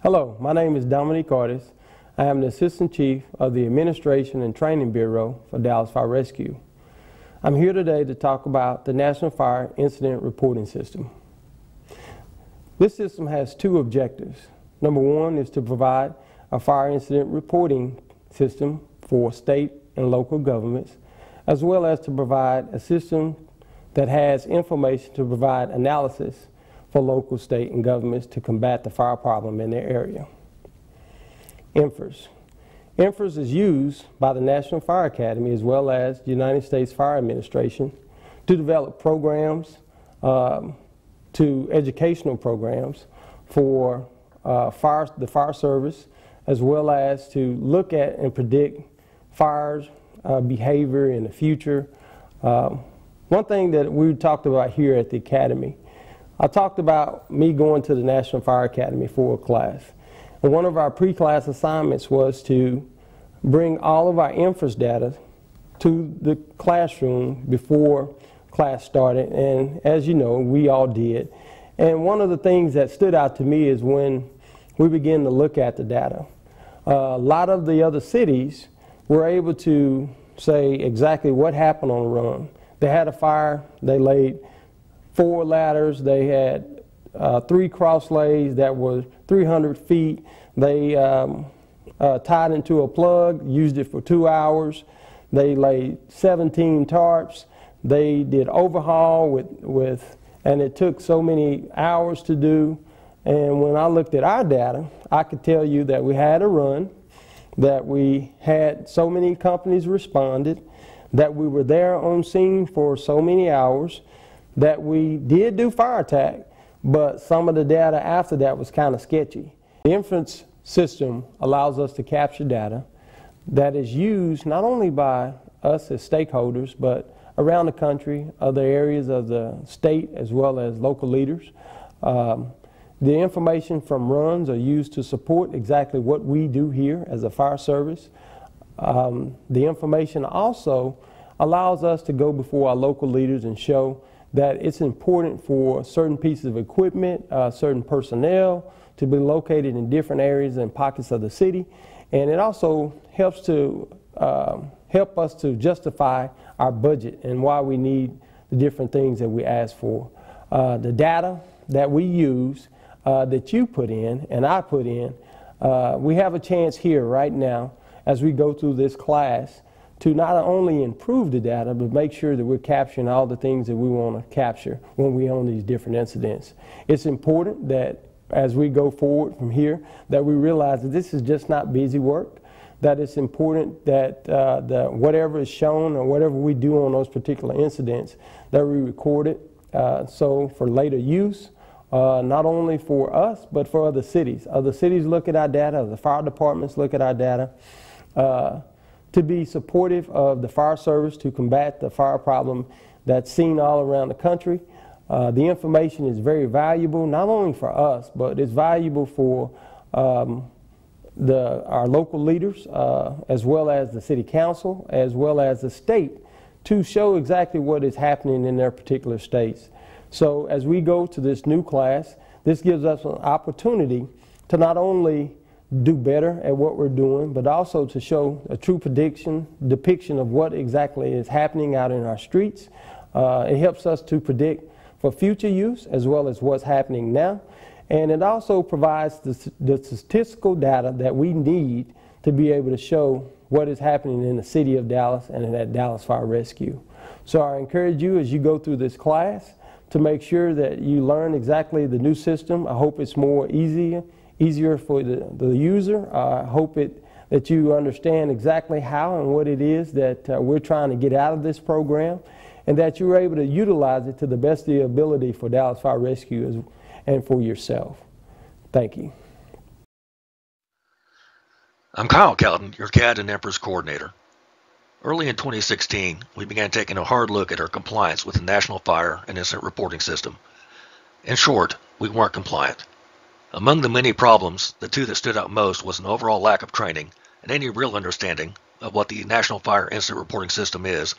Hello, my name is Dominique Artis. I am the Assistant Chief of the Administration and Training Bureau for Dallas Fire Rescue. I'm here today to talk about the National Fire Incident Reporting System. This system has two objectives. Number one is to provide a fire incident reporting system for state and local governments, as well as to provide a system that has information to provide analysis for local, state, and governments to combat the fire problem in their area. NFIRS. NFIRS is used by the National Fire Academy as well as the United States Fire Administration to develop programs, educational programs for the fire service, as well as to look at and predict fires behavior in the future. One thing that we talked about here at the Academy, I talked about me going to the National Fire Academy for a class. And one of our pre-class assignments was to bring all of our NFIRS data to the classroom before class started. And as you know, we all did. And one of the things that stood out to me is when we began to look at the data. A lot of the other cities were able to say exactly what happened on the run. They had a fire, they laid 4 ladders, they had 3 cross lays that were 300 feet. They tied into a plug, used it for 2 hours. They laid 17 tarps. They did overhaul and it took so many hours to do. And when I looked at our data, I could tell you that we had a run, that we had so many companies responded, that we were there on scene for so many hours, that we did do fire attack, but some of the data after that was kind of sketchy. The NFIRS system allows us to capture data that is used not only by us as stakeholders, but around the country, other areas of the state, as well as local leaders. The information from runs are used to support exactly what we do here as a fire service. The information also allows us to go before our local leaders and show that it's important for certain pieces of equipment, certain personnel to be located in different areas and pockets of the city. And it also helps to help us to justify our budget and why we need the different things that we ask for. The data that we use, that you put in and I put in, we have a chance here right now as we go through this class to not only improve the data, but make sure that we're capturing all the things that we want to capture when we own these different incidents. It's important that as we go forward from here, that we realize that this is just not busy work, that it's important that whatever is shown or whatever we do on those particular incidents, that we record it so for later use, not only for us, but for other cities. Other cities look at our data, other fire departments look at our data, to be supportive of the fire service to combat the fire problem that's seen all around the country. The information is very valuable, not only for us, but it's valuable for our local leaders, as well as the city council, as well as the state, to show exactly what is happening in their particular states. So as we go to this new class, this gives us an opportunity to not only do better at what we're doing, but also to show a true depiction of what exactly is happening out in our streets. It helps us to predict for future use as well as what's happening now. And it also provides the statistical data that we need to be able to show what is happening in the city of Dallas and at Dallas Fire Rescue. So I encourage you as you go through this class to make sure that you learn exactly the new system. I hope it's more easier for the user. I hope that you understand exactly how and what it is that we're trying to get out of this program, and that you're able to utilize it to the best of your ability for Dallas Fire Rescue and for yourself. Thank you. I'm Cowden, your CAD and NFIRS coordinator. Early in 2016, we began taking a hard look at our compliance with the National Fire and Incident Reporting System. In short, we weren't compliant. Among the many problems, the two that stood out most was an overall lack of training and any real understanding of what the National Fire Incident Reporting System is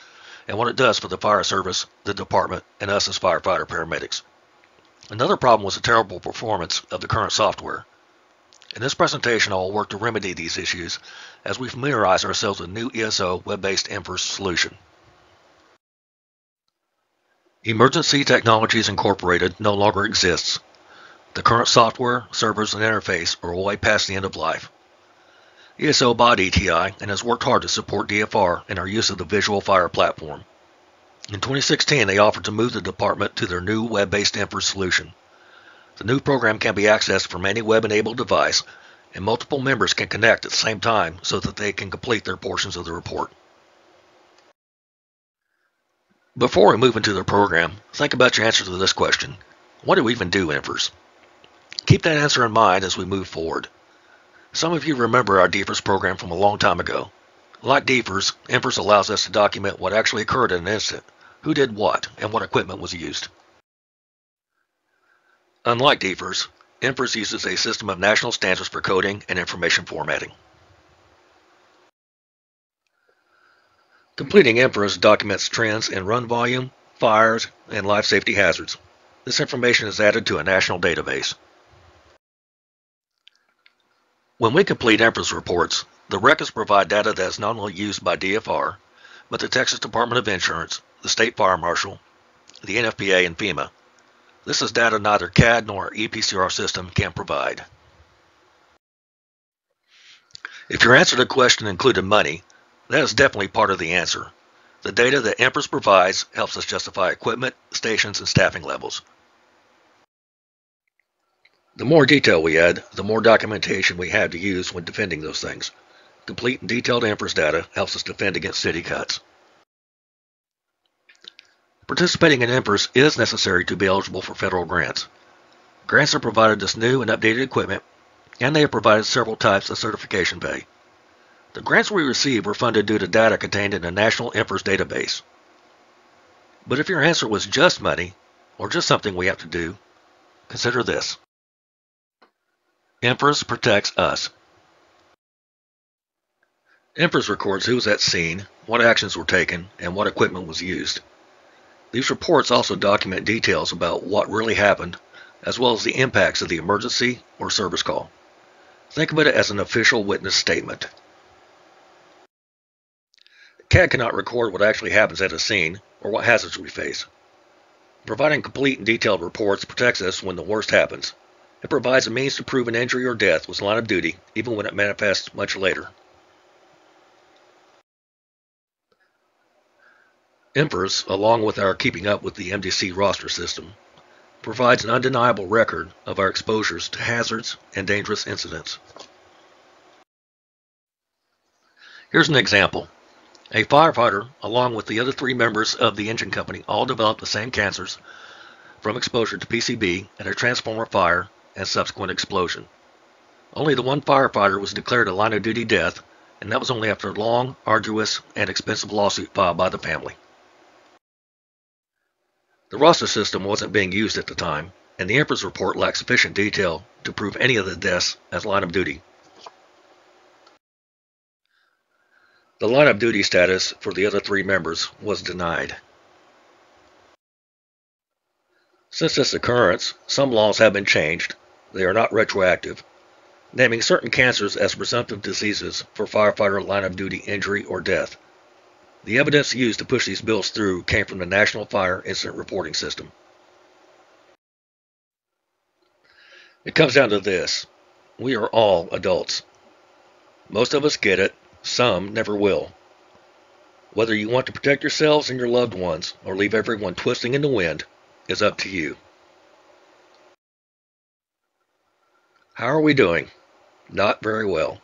and what it does for the fire service, the department, and us as firefighter paramedics. Another problem was the terrible performance of the current software. In this presentation, I will work to remedy these issues as we familiarize ourselves with new ESO web-based NFIRS solution. Emergency Technologies Incorporated no longer exists. The current software, servers, and interface are way past the end of life. ESO bought ETI and has worked hard to support DFR in our use of the Visual Fire platform. In 2016, they offered to move the department to their new web-based NFIRS solution. The new program can be accessed from any web-enabled device, and multiple members can connect at the same time so that they can complete their portions of the report. Before we move into the program, think about your answer to this question. What do we even do, NFIRS? Keep that answer in mind as we move forward. Some of you remember our DFIRS program from a long time ago. Like DFIRS, NFIRS allows us to document what actually occurred in an incident, who did what, and what equipment was used. Unlike DFIRS, NFIRS uses a system of national standards for coding and information formatting. Completing NFIRS documents trends in run volume, fires, and life safety hazards. This information is added to a national database. When we complete NFIRS reports, the records provide data that is not only used by DFR, but the Texas Department of Insurance, the State Fire Marshal, the NFPA, and FEMA. This is data neither CAD nor EPCR system can provide. If your answer to the question included money, that is definitely part of the answer. The data that NFIRS provides helps us justify equipment, stations, and staffing levels. The more detail we add, the more documentation we have to use when defending those things. Complete and detailed NFIRS data helps us defend against city cuts. Participating in NFIRS is necessary to be eligible for federal grants. Grants have provided us new and updated equipment, and they have provided several types of certification pay. The grants we receive were funded due to data contained in a national NFIRS database. But if your answer was just money, or just something we have to do, consider this. NFIRS protects us. NFIRS records who was at scene, what actions were taken, and what equipment was used. These reports also document details about what really happened, as well as the impacts of the emergency or service call. Think of it as an official witness statement. CAD cannot record what actually happens at a scene or what hazards we face. Providing complete and detailed reports protects us when the worst happens. It provides a means to prove an injury or death was line of duty, even when it manifests much later. NFIRS, along with our keeping up with the MDC roster system, provides an undeniable record of our exposures to hazards and dangerous incidents. Here's an example. A firefighter, along with the other 3 members of the engine company, all developed the same cancers from exposure to PCB at a transformer fire and subsequent explosion. Only the one firefighter was declared a line-of-duty death, and that was only after a long, arduous, and expensive lawsuit filed by the family. The roster system wasn't being used at the time, and the NFIRS report lacked sufficient detail to prove any of the deaths as line of duty. The line of duty status for the other 3 members was denied. Since this occurrence, some laws have been changed. They are not retroactive, naming certain cancers as presumptive diseases for firefighter line of duty injury or death. The evidence used to push these bills through came from the National Fire Incident Reporting System. It comes down to this. We are all adults. Most of us get it, some never will. Whether you want to protect yourselves and your loved ones or leave everyone twisting in the wind is up to you. How are we doing? Not very well.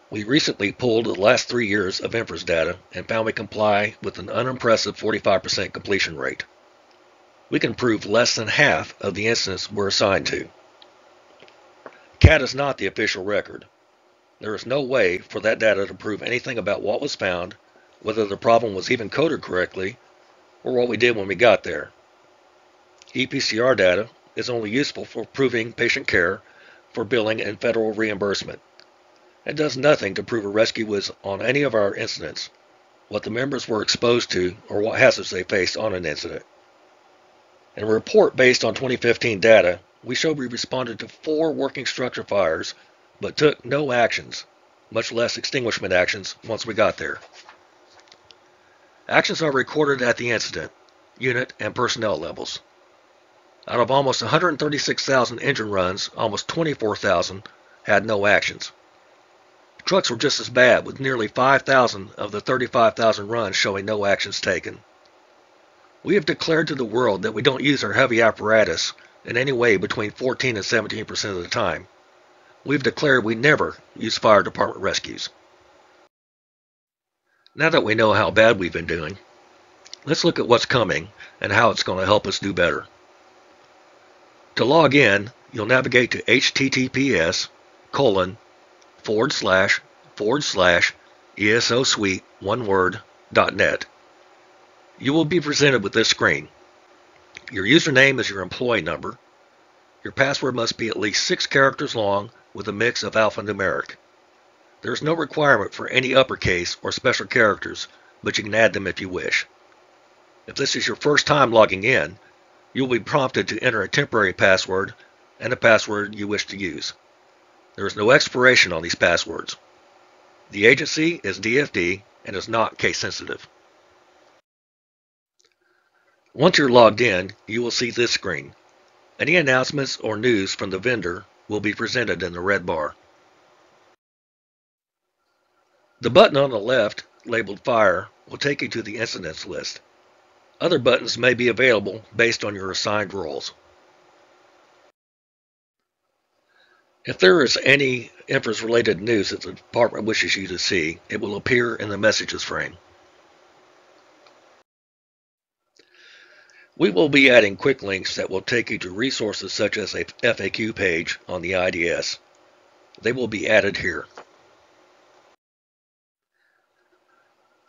We recently pulled the last 3 years of NFIRS data and found we comply with an unimpressive 45% completion rate. We can prove less than half of the incidents we're assigned to. CAD is not the official record. There is no way for that data to prove anything about what was found, whether the problem was even coded correctly, or what we did when we got there. EPCR data is only useful for proving patient care, for billing, and federal reimbursement. It does nothing to prove a rescue was on any of our incidents, what the members were exposed to, or what hazards they faced on an incident. In a report based on 2015 data, we showed we responded to 4 working structure fires, but took no actions, much less extinguishment actions, once we got there. Actions are recorded at the incident, unit, and personnel levels. Out of almost 136,000 engine runs, almost 24,000 had no actions. Trucks were just as bad, with nearly 5,000 of the 35,000 runs showing no actions taken. We have declared to the world that we don't use our heavy apparatus in any way between 14 and 17% of the time. We've declared we never use fire department rescues. Now that we know how bad we've been doing, let's look at what's coming and how it's going to help us do better. To log in, you'll navigate to https://ESOSuite.net. You will be presented with this screen. Your username is your employee number. Your password must be at least 6 characters long with a mix of alphanumeric. There is no requirement for any uppercase or special characters, but you can add them if you wish. If this is your first time logging in, you will be prompted to enter a temporary password and a password you wish to use. There is no expiration on these passwords. The agency is DFD and is not case sensitive. Once you're logged in, you will see this screen. Any announcements or news from the vendor will be presented in the red bar. The button on the left, labeled Fire, will take you to the incidents list. Other buttons may be available based on your assigned roles. If there is any NFIRS-related news that the department wishes you to see, it will appear in the messages frame. We will be adding quick links that will take you to resources such as a FAQ page on the IDS. They will be added here.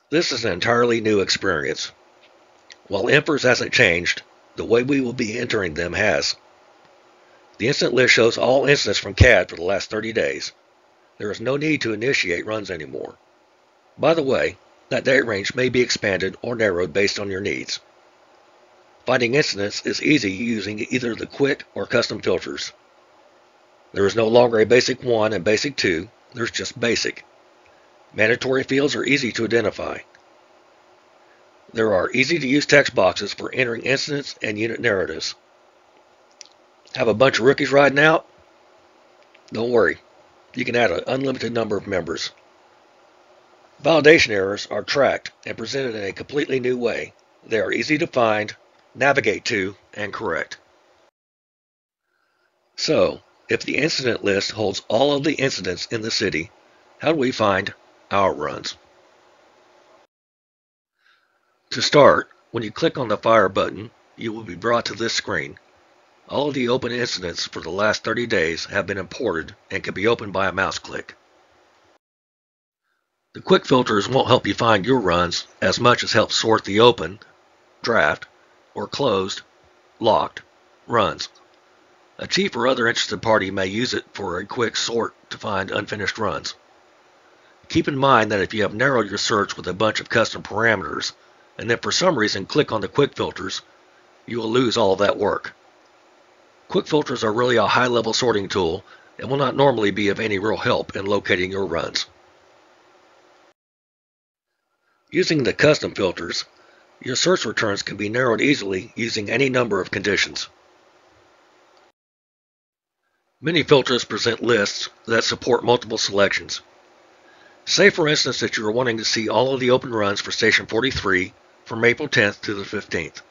This is an entirely new experience. While NFIRS hasn't changed, the way we will be entering them has. The incident list shows all incidents from CAD for the last 30 days. There is no need to initiate runs anymore. By the way, that date range may be expanded or narrowed based on your needs. Finding incidents is easy using either the quick or custom filters. There is no longer a basic 1 and basic 2, there's just basic. Mandatory fields are easy to identify. There are easy-to-use text boxes for entering incidents and unit narratives. Have a bunch of rookies riding out? Don't worry, you can add an unlimited number of members. Validation errors are tracked and presented in a completely new way. They are easy to find, navigate to, and correct. So, if the incident list holds all of the incidents in the city, how do we find our runs? To start, when you click on the Fire button, you will be brought to this screen. All of the open incidents for the last 30 days have been imported and can be opened by a mouse click. The quick filters won't help you find your runs as much as help sort the open, draft, or closed, locked runs. A chief or other interested party may use it for a quick sort to find unfinished runs. Keep in mind that if you have narrowed your search with a bunch of custom parameters, and then for some reason click on the quick filters, you will lose all of that work. Quick filters are really a high-level sorting tool and will not normally be of any real help in locating your runs. Using the custom filters, your search returns can be narrowed easily using any number of conditions. Many filters present lists that support multiple selections. Say for instance that you are wanting to see all of the open runs for Station 43 from April 10th to the 15th.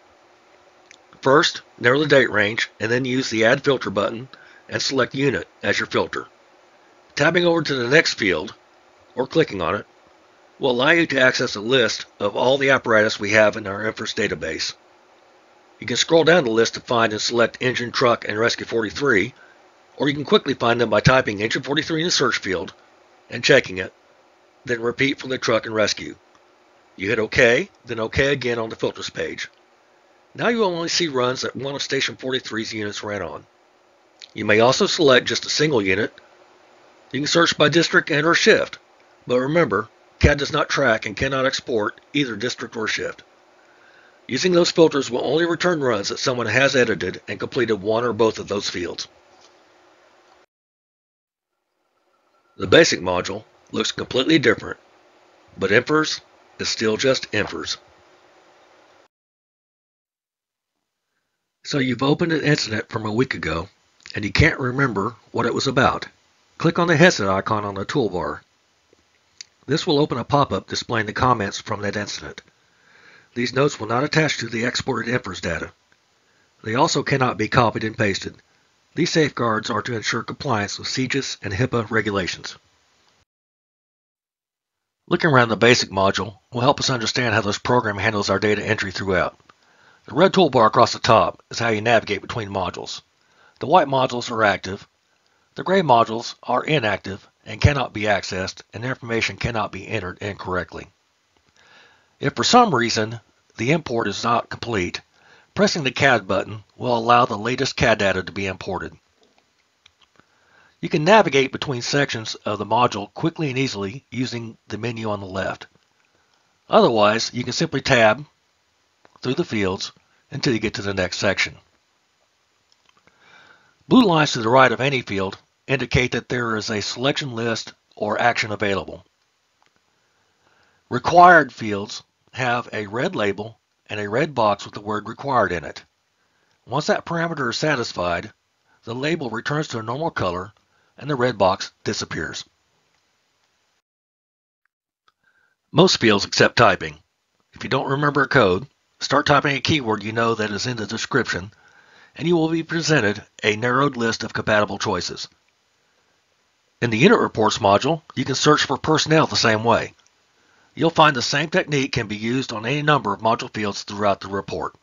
First, narrow the date range and then use the Add Filter button and select Unit as your filter. Tabbing over to the next field, or clicking on it, will allow you to access a list of all the apparatus we have in our NFIRS database. You can scroll down the list to find and select Engine, Truck, and Rescue 43, or you can quickly find them by typing Engine 43 in the search field and checking it, then repeat for the Truck and Rescue. You hit OK, then OK again on the Filters page. Now you will only see runs that one of Station 43's units ran on. You may also select just a single unit. You can search by district and or shift, but remember, CAD does not track and cannot export either district or shift. Using those filters will only return runs that someone has edited and completed one or both of those fields. The basic module looks completely different, but NFIRS is still just NFIRS. So you've opened an incident from a week ago, and you can't remember what it was about. Click on the headset icon on the toolbar. This will open a pop-up displaying the comments from that incident. These notes will not attach to the exported NFIRS data. They also cannot be copied and pasted. These safeguards are to ensure compliance with CGIS and HIPAA regulations. Looking around the basic module will help us understand how this program handles our data entry throughout. The red toolbar across the top is how you navigate between modules. The white modules are active. The gray modules are inactive and cannot be accessed, and their information cannot be entered incorrectly. If for some reason the import is not complete, pressing the CAD button will allow the latest CAD data to be imported. You can navigate between sections of the module quickly and easily using the menu on the left. Otherwise, you can simply tab through the fields until you get to the next section. Blue lines to the right of any field indicate that there is a selection list or action available. Required fields have a red label and a red box with the word required in it. Once that parameter is satisfied, the label returns to a normal color and the red box disappears. Most fields accept typing. If you don't remember a code, start typing a keyword you know that is in the description, and you will be presented a narrowed list of compatible choices. In the Unit Reports module, you can search for personnel the same way. You'll find the same technique can be used on any number of module fields throughout the report.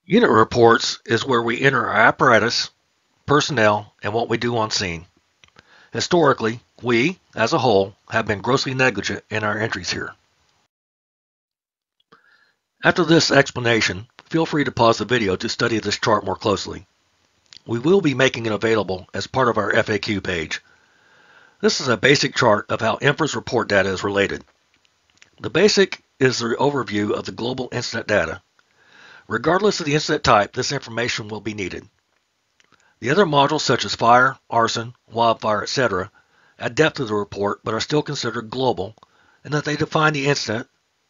Unit Reports is where we enter our apparatus, personnel, and what we do on scene. Historically, we, as a whole, have been grossly negligent in our entries here. After this explanation, feel free to pause the video to study this chart more closely. We will be making it available as part of our FAQ page. This is a basic chart of how NFIRS report data is related. The basic is the overview of the global incident data. Regardless of the incident type, this information will be needed. The other modules such as fire, arson, wildfire, etc. add depth to the report but are still considered global in that they define the incident,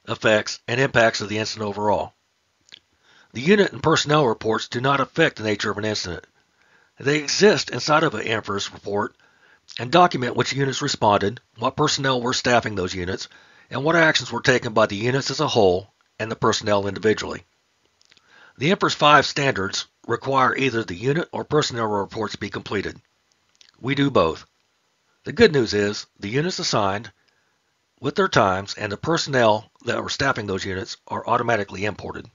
effects, and impacts of the incident overall. The unit and personnel reports do not affect the nature of an incident. They exist inside of an NFIRS report and document which units responded, what personnel were staffing those units, and what actions were taken by the units as a whole and the personnel individually. The NFIRS 5 standards require either the unit or personnel reports be completed. We do both. The good news is the units assigned with their times and the personnel that are staffing those units are automatically imported.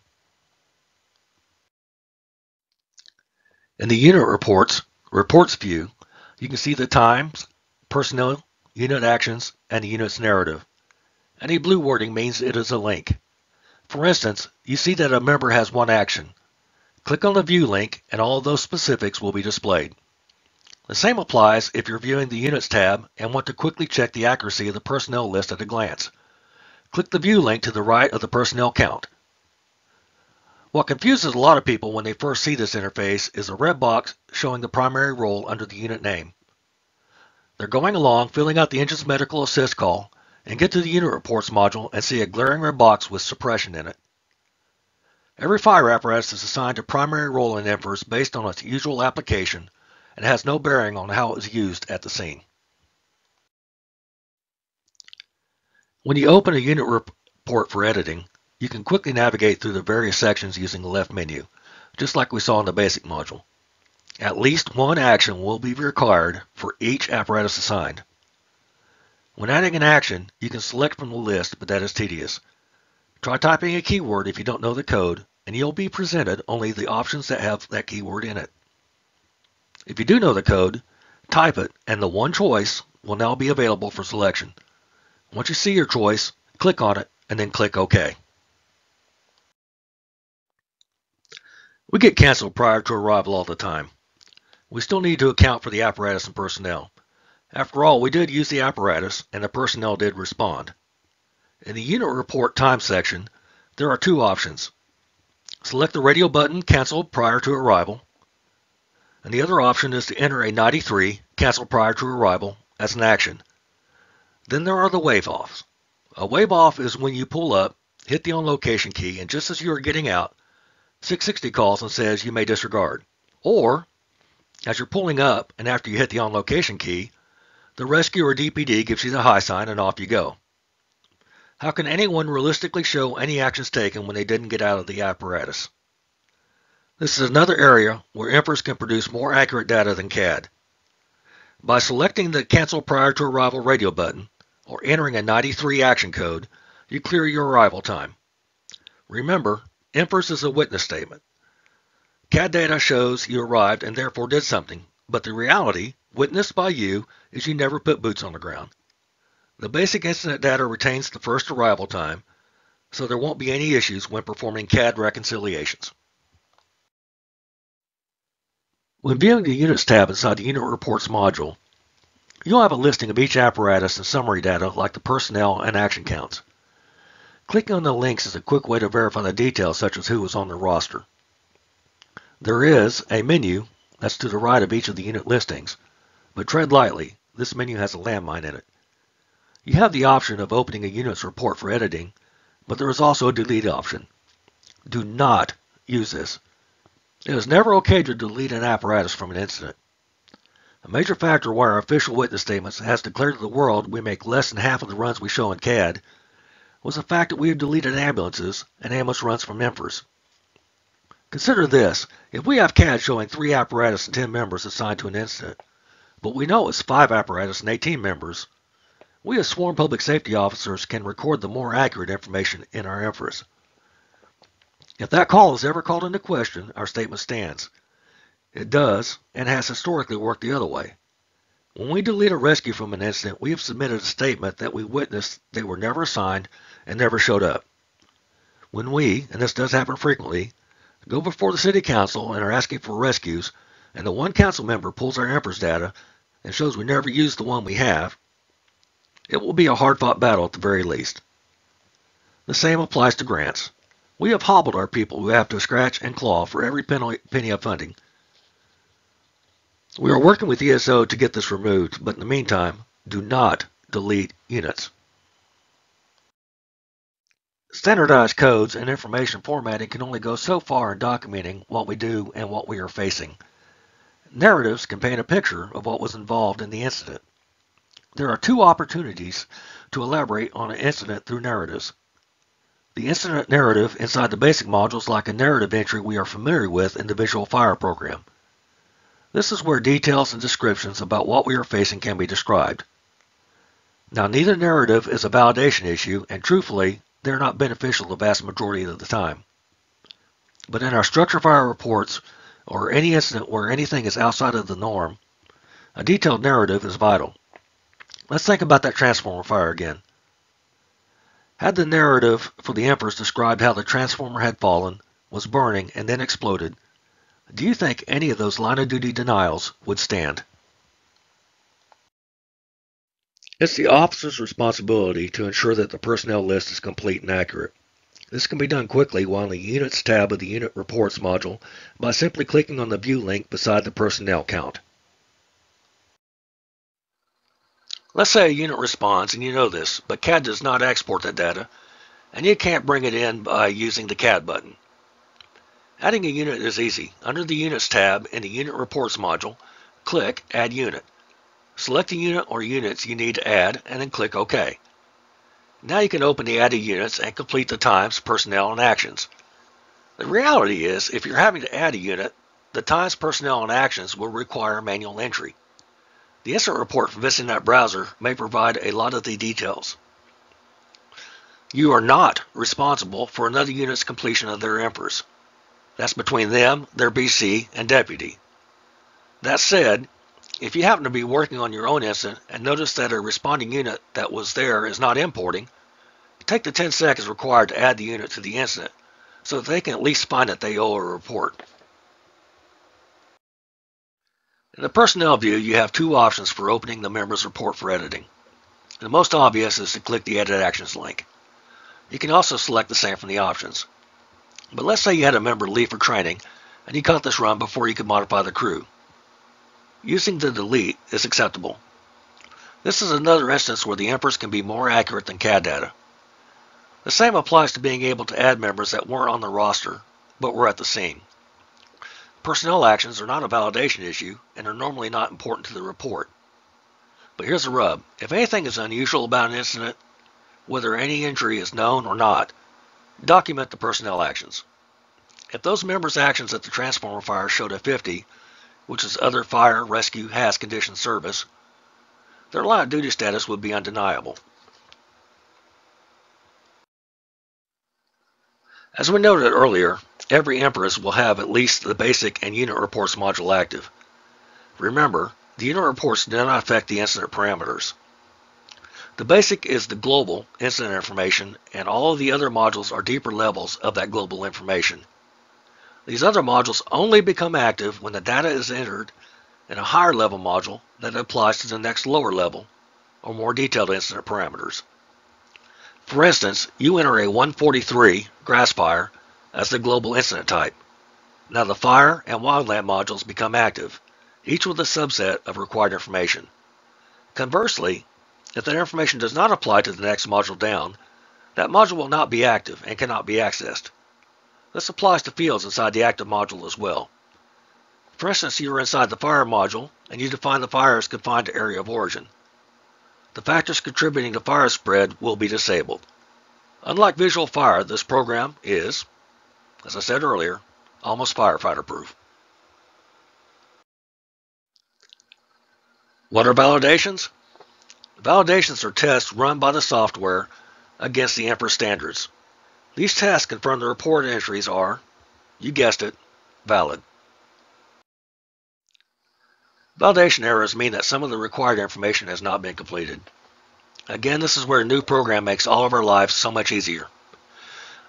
In the unit reports view, you can see the times, personnel, unit actions, and the unit's narrative. Any blue wording means it is a link. For instance, you see that a member has one action. Click on the View link and all of those specifics will be displayed. The same applies if you're viewing the Units tab and want to quickly check the accuracy of the personnel list at a glance. Click the View link to the right of the personnel count. What confuses a lot of people when they first see this interface is a red box showing the primary role under the unit name. They're going along, filling out the engine's medical assist call, and get to the Unit Reports module and see a glaring red box with suppression in it. Every fire apparatus is assigned a primary role in NFIRS based on its usual application and has no bearing on how it is used at the scene. When you open a unit report for editing, you can quickly navigate through the various sections using the left menu, just like we saw in the basic module. At least one action will be required for each apparatus assigned. When adding an action, you can select from the list, but that is tedious. Try typing a keyword if you don't know the code, and you'll be presented only the options that have that keyword in it. If you do know the code, type it, and the one choice will now be available for selection. Once you see your choice, click on it, and then click OK. We get canceled prior to arrival all the time. We still need to account for the apparatus and personnel. After all, we did use the apparatus, and the personnel did respond. In the Unit Report Time section, there are two options. Select the radio button Cancel prior to arrival, and the other option is to enter a 93 Cancel prior to arrival as an action. Then there are the wave-offs. A wave-off is when you pull up, hit the on-location key, and just as you are getting out, 660 calls and says you may disregard. Or, as you're pulling up and after you hit the on-location key, the rescue or DPD gives you the high sign and off you go. How can anyone realistically show any actions taken when they didn't get out of the apparatus? This is another area where NFIRS can produce more accurate data than CAD. By selecting the Cancel Prior to Arrival radio button or entering a 93 action code, you clear your arrival time. Remember, NFIRS is a witness statement. CAD data shows you arrived and therefore did something, but the reality, witnessed by you, is you never put boots on the ground. The basic incident data retains the first arrival time, so there won't be any issues when performing CAD reconciliations. When viewing the Units tab inside the Unit Reports module, you'll have a listing of each apparatus and summary data like the personnel and action counts. Clicking on the links is a quick way to verify the details such as who was on the roster. There is a menu that's to the right of each of the unit listings, but tread lightly, this menu has a landmine in it. You have the option of opening a unit's report for editing, but there is also a delete option. Do not use this. It is never okay to delete an apparatus from an incident. A major factor why our official witness statements has declared to the world we make less than half of the runs we show in CAD was the fact that we have deleted ambulances and ambulance runs from NFIRS. Consider this, if we have CAD showing 3 apparatus and 10 members assigned to an incident, but we know it's 5 apparatus and 18 members, we as sworn public safety officers can record the more accurate information in our NFIRS. If that call is ever called into question, our statement stands. It does, and has historically worked the other way. When we delete a rescue from an incident, we have submitted a statement that we witnessed they were never assigned and never showed up. When we, and this does happen frequently, go before the City Council and are asking for rescues, and the one council member pulls our NFIRS data and shows we never used the one we have, it will be a hard-fought battle at the very least. The same applies to grants. We have hobbled our people who have to scratch and claw for every penny of funding. We are working with ESO to get this removed, but in the meantime, do not delete units. Standardized codes and information formatting can only go so far in documenting what we do and what we are facing. Narratives can paint a picture of what was involved in the incident. There are 2 opportunities to elaborate on an incident through narratives. The incident narrative inside the basic module is like a narrative entry we are familiar with in the Visual Fire program. This is where details and descriptions about what we are facing can be described. Now, neither narrative is a validation issue, and truthfully, they're not beneficial the vast majority of the time. But in our structure fire reports, or any incident where anything is outside of the norm, a detailed narrative is vital. Let's think about that transformer fire again. Had the narrative for the NFIRS described how the transformer had fallen, was burning, and then exploded, do you think any of those line-of-duty denials would stand? It's the officer's responsibility to ensure that the personnel list is complete and accurate. This can be done quickly while in the Units tab of the Unit Reports module by simply clicking on the View link beside the personnel count. Let's say a unit responds, and you know this, but CAD does not export that data, and you can't bring it in by using the CAD button. Adding a unit is easy. Under the Units tab in the Unit Reports module, click Add Unit. Select the unit or units you need to add, and then click OK. Now you can open the added units and complete the times, personnel, and actions. The reality is, if you're having to add a unit, the times, personnel, and actions will require manual entry. The incident report from visiting that browser may provide a lot of the details. You are not responsible for another unit's completion of their NFIRS. That's between them, their BC, and deputy. That said, if you happen to be working on your own incident and notice that a responding unit that was there is not importing, take the 10 seconds required to add the unit to the incident so that they can at least find that they owe a report. In the personnel view, you have 2 options for opening the member's report for editing. The most obvious is to click the Edit Actions link. You can also select the same from the options. But let's say you had a member leave for training and you caught this run before you could modify the crew. Using the delete is acceptable. This is another instance where the NFIRS can be more accurate than CAD data. The same applies to being able to add members that weren't on the roster but were at the scene. Personnel actions are not a validation issue and are normally not important to the report. But here's the rub. If anything is unusual about an incident, whether any injury is known or not, document the personnel actions. If those members' actions at the transformer fire showed a 50, which is other fire, rescue, HAZ condition service, their line of duty status would be undeniable. As we noted earlier, every NFIRS will have at least the basic and unit reports module active. Remember, the unit reports do not affect the incident parameters. The basic is the global incident information, and all of the other modules are deeper levels of that global information. These other modules only become active when the data is entered in a higher level module that applies to the next lower level or more detailed incident parameters. For instance, you enter a 143 grass fire as the global incident type. Now the fire and wildland modules become active, each with a subset of required information. Conversely, if that information does not apply to the next module down, that module will not be active and cannot be accessed. This applies to fields inside the active module as well. For instance, you are inside the fire module and you define the fire as confined to area of origin. The factors contributing to fire spread will be disabled. Unlike visual fire, this program is, as I said earlier, almost firefighter proof. What are validations? Validations are tests run by the software against the NFIRS standards. These tests confirm the report entries are, you guessed it, valid. Validation errors mean that some of the required information has not been completed. Again, this is where a new program makes all of our lives so much easier.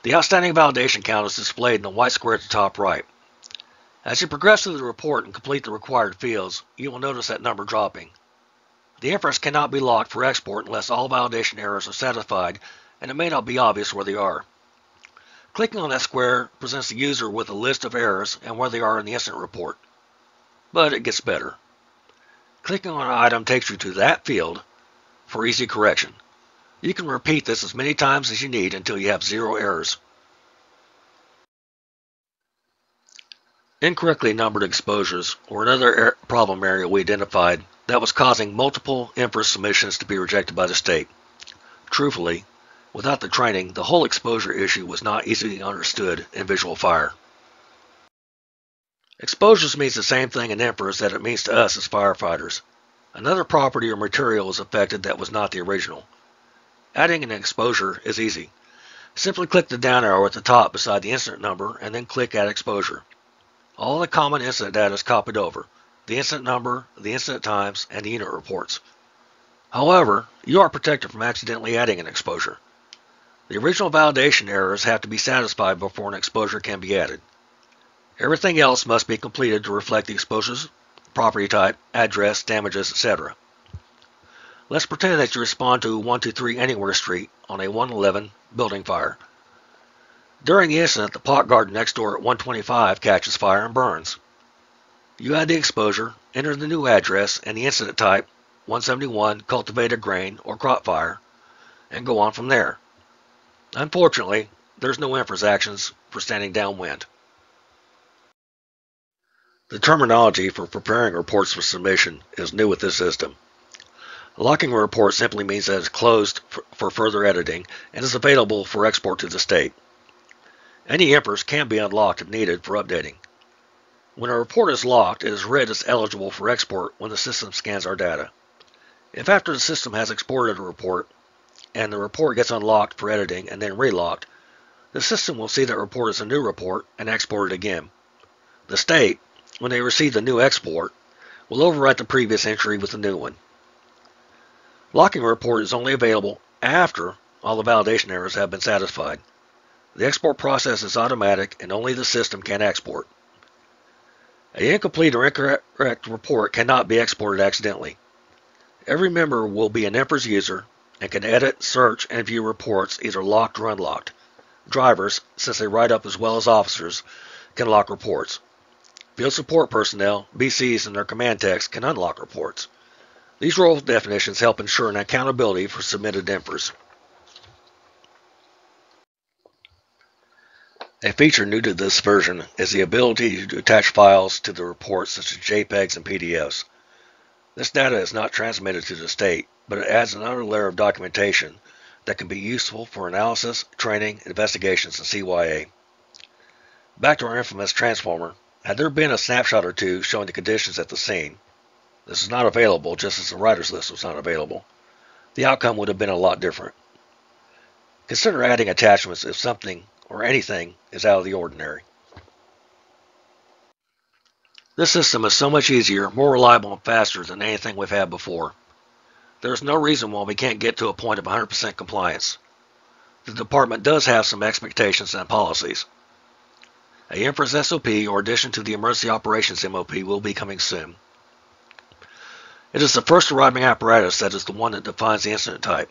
The outstanding validation count is displayed in the white square at the top right. As you progress through the report and complete the required fields, you will notice that number dropping. The NFIRS cannot be locked for export unless all validation errors are satisfied, and it may not be obvious where they are. Clicking on that square presents the user with a list of errors and where they are in the incident report. But it gets better. Clicking on an item takes you to that field for easy correction. You can repeat this as many times as you need until you have 0 errors. Incorrectly numbered exposures were another problem area we identified that was causing multiple NFIRS submissions to be rejected by the state. Truthfully, without the training, the whole exposure issue was not easily understood in visual fire. Exposures means the same thing in NFIRS that it means to us as firefighters. Another property or material is affected that was not the original. Adding an exposure is easy. Simply click the down arrow at the top beside the incident number and then click Add Exposure. All the common incident data is copied over: the incident number, the incident times, and the unit reports. However, you are protected from accidentally adding an exposure. The original validation errors have to be satisfied before an exposure can be added. Everything else must be completed to reflect the exposure's property type, address, damages, etc. Let's pretend that you respond to 123 Anywhere Street on a 111 building fire. During the incident, the pot garden next door at 125 catches fire and burns. You add the exposure, enter the new address and the incident type, 171 cultivated grain or crop fire, and go on from there. Unfortunately, there's no NFIRS actions for standing downwind. The terminology for preparing reports for submission is new with this system. Locking a report simply means that it's closed for further editing and is available for export to the state. Any NFIRS can be unlocked if needed for updating. When a report is locked, it is read as eligible for export when the system scans our data. If after the system has exported a report, and the report gets unlocked for editing and then relocked, the system will see that report as a new report and export it again. The state, when they receive the new export, will overwrite the previous entry with the new one. Locking a report is only available after all the validation errors have been satisfied. The export process is automatic and only the system can export. An incomplete or incorrect report cannot be exported accidentally. Every member will be an NFIRS user and can edit, search, and view reports either locked or unlocked. Drivers, since they write up as well as officers, can lock reports. Field support personnel, BCs, and their command techs can unlock reports. These role definitions help ensure an accountability for submitted NFIRS. A feature new to this version is the ability to attach files to the reports such as JPEGs and PDFs. This data is not transmitted to the state, but it adds another layer of documentation that can be useful for analysis, training, investigations, and CYA. Back to our infamous transformer, had there been a snapshot or two showing the conditions at the scene, this is not available just as the writer's list was not available, the outcome would have been a lot different. Consider adding attachments if something or anything is out of the ordinary. This system is so much easier, more reliable, and faster than anything we've had before. There is no reason why we can't get to a point of 100% compliance. The department does have some expectations and policies. A NFIRS SOP or addition to the Emergency Operations MOP will be coming soon. It is the first arriving apparatus that is the one that defines the incident type.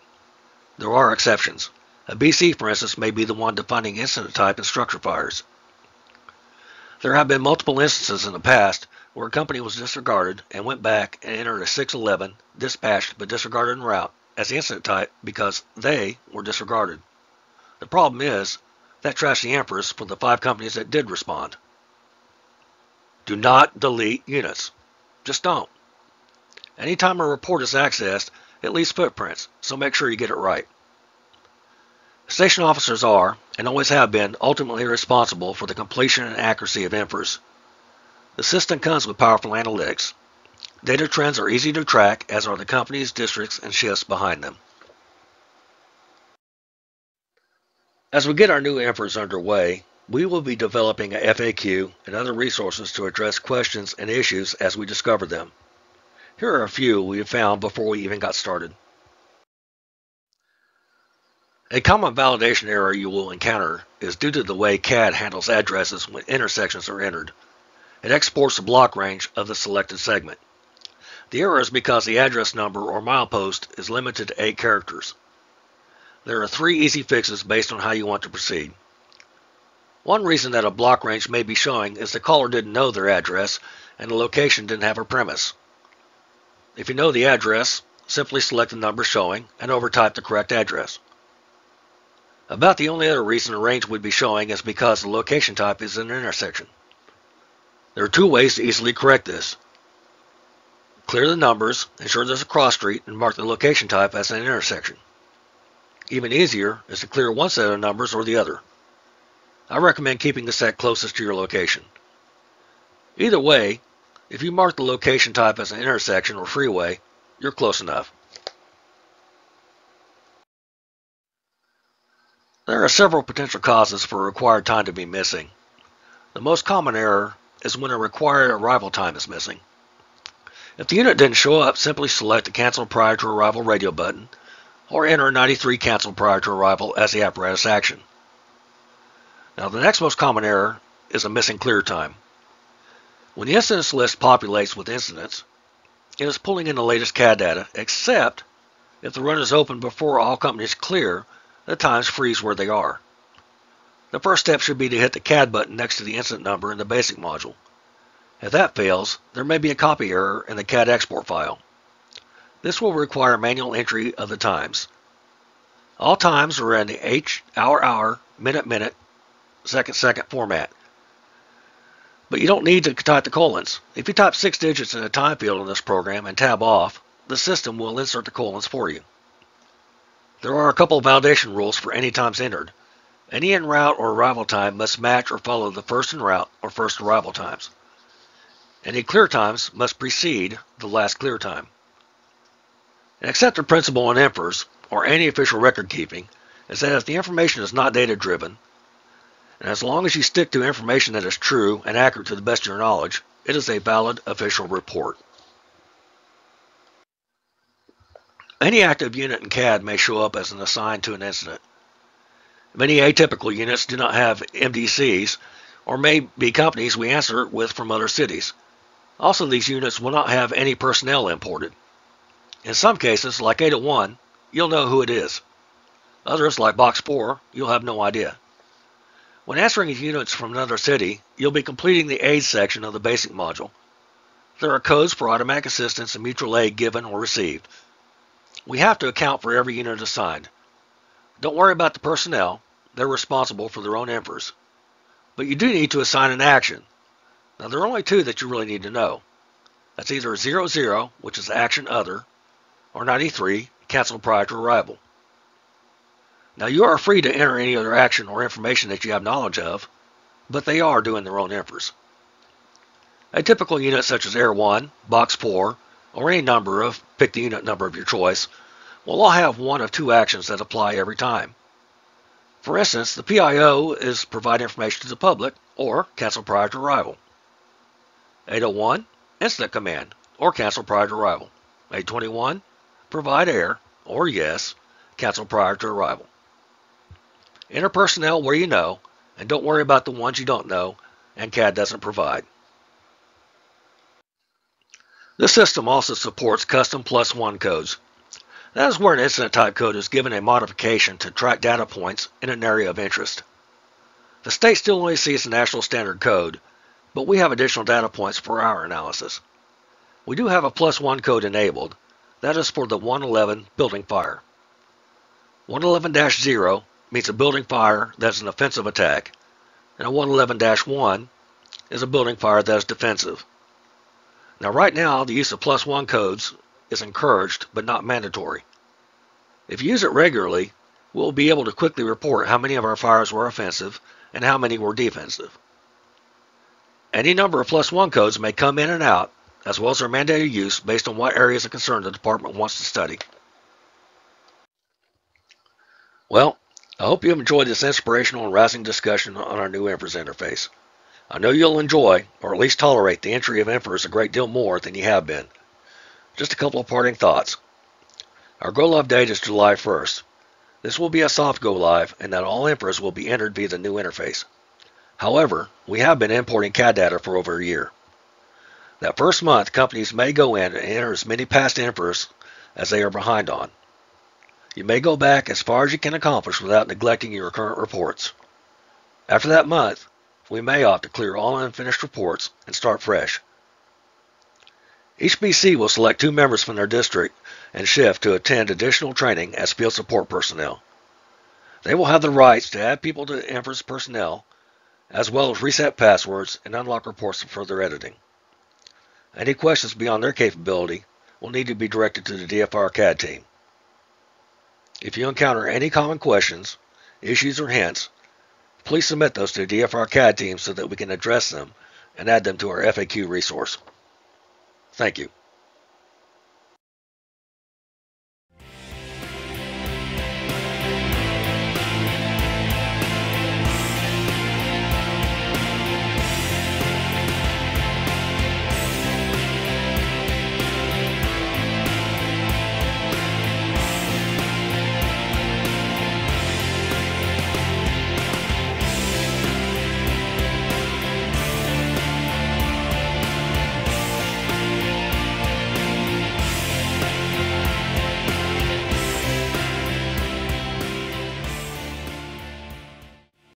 There are exceptions. A BC, for instance, may be the one defining incident type in structure fires. There have been multiple instances in the past where a company was disregarded and went back and entered a 611, dispatched but disregarded en route as the incident type because they were disregarded. The problem is that trashed the NFIRS for the 5 companies that did respond. Do not delete units. Just don't. Anytime a report is accessed, it leaves footprints, so make sure you get it right. Station officers are, and always have been, ultimately responsible for the completion and accuracy of NFIRS. The system comes with powerful analytics. Data trends are easy to track, as are the companies, districts, and shifts behind them. As we get our new NFIRS underway, we will be developing a FAQ and other resources to address questions and issues as we discover them. Here are a few we have found before we even got started. A common validation error you will encounter is due to the way CAD handles addresses when intersections are entered. It exports the block range of the selected segment. The error is because the address number or milepost is limited to 8 characters. There are 3 easy fixes based on how you want to proceed. One reason that a block range may be showing is the caller didn't know their address and the location didn't have a premise. If you know the address, simply select the number showing and overtype the correct address. About the only other reason a range would be showing is because the location type is an intersection. There are 2 ways to easily correct this. Clear the numbers, ensure there's a cross street, and mark the location type as an intersection. Even easier is to clear one set of numbers or the other. I recommend keeping the set closest to your location. Either way, if you mark the location type as an intersection or freeway, you're close enough. There are several potential causes for a required time to be missing. The most common error is when a required arrival time is missing. If the unit didn't show up, simply select the Cancel Prior to Arrival radio button or enter 93 Cancel Prior to Arrival as the apparatus action. Now the next most common error is a missing clear time. When the incidents list populates with incidents, it is pulling in the latest CAD data, except if the run is open before all companies clear, the times freeze where they are. The first step should be to hit the CAD button next to the incident number in the basic module. If that fails, there may be a copy error in the CAD export file. This will require manual entry of the times. All times are in the H, hour, minute, second format. But you don't need to type the colons. If you type 6 digits in a time field in this program and tab off, the system will insert the colons for you. There are a couple of validation rules for any times entered. Any en route or arrival time must match or follow the first en route or first arrival times. Any clear times must precede the last clear time. An accepted principle in NFIRS, or any official record keeping, is that if the information is not data driven, and as long as you stick to information that is true and accurate to the best of your knowledge, it is a valid official report. Any active unit in CAD may show up as an assigned to an incident. Many atypical units do not have MDCs, or may be companies we answer with from other cities. Also, these units will not have any personnel imported. In some cases, like 801, you'll know who it is. Others, like Box 4, you'll have no idea. When answering units from another city, you'll be completing the aid section of the basic module. There are codes for automatic assistance and mutual aid given or received. We have to account for every unit assigned. Don't worry about the personnel, they're responsible for their own NFIRS. But you do need to assign an action. Now there are only two that you really need to know. That's either 00, which is action other, or 93, cancel prior to arrival. Now you are free to enter any other action or information that you have knowledge of, but they are doing their own NFIRS. A typical unit such as Air 1, Box 4, or any number of, pick the unit number of your choice, will all have one of two actions that apply every time. For instance, the PIO is provide information to the public or cancel prior to arrival. 801, incident command or cancel prior to arrival. 821, provide air or yes, cancel prior to arrival. Enter personnel where you know, and don't worry about the ones you don't know and CAD doesn't provide. This system also supports custom +1 codes. That is where an incident type code is given a modification to track data points in an area of interest. The state still only sees the national standard code, but we have additional data points for our analysis. We do have a +1 code enabled. That is for the 111 building fire. 111-0 means a building fire that is an offensive attack, and a 111-1 is a building fire that is defensive. Now right now, the use of +1 codes is encouraged but not mandatory. If you use it regularly, we'll be able to quickly report how many of our fires were offensive and how many were defensive. Any number of +1 codes may come in and out, as well as their mandated use based on what areas of concern the department wants to study. Well, I hope you have enjoyed this inspirational and rousing discussion on our new NFIRS interface. I know you'll enjoy, or at least tolerate, the entry of NFIRS a great deal more than you have been. Just a couple of parting thoughts. Our go-live date is July 1st. This will be a soft go-live, and that all NFIRS will be entered via the new interface. However, we have been importing CAD data for over a year. That first month, companies may go in and enter as many past NFIRS as they are behind on. You may go back as far as you can accomplish without neglecting your current reports. After that month, we may opt to clear all unfinished reports and start fresh. Each BC will select 2 members from their district and shift to attend additional training as field support personnel. They will have the rights to add people to NFIRS personnel, as well as reset passwords and unlock reports for further editing. Any questions beyond their capability will need to be directed to the DFR CAD team. If you encounter any common questions, issues, or hints, please submit those to the DFR CAD team so that we can address them and add them to our FAQ resource. Thank you.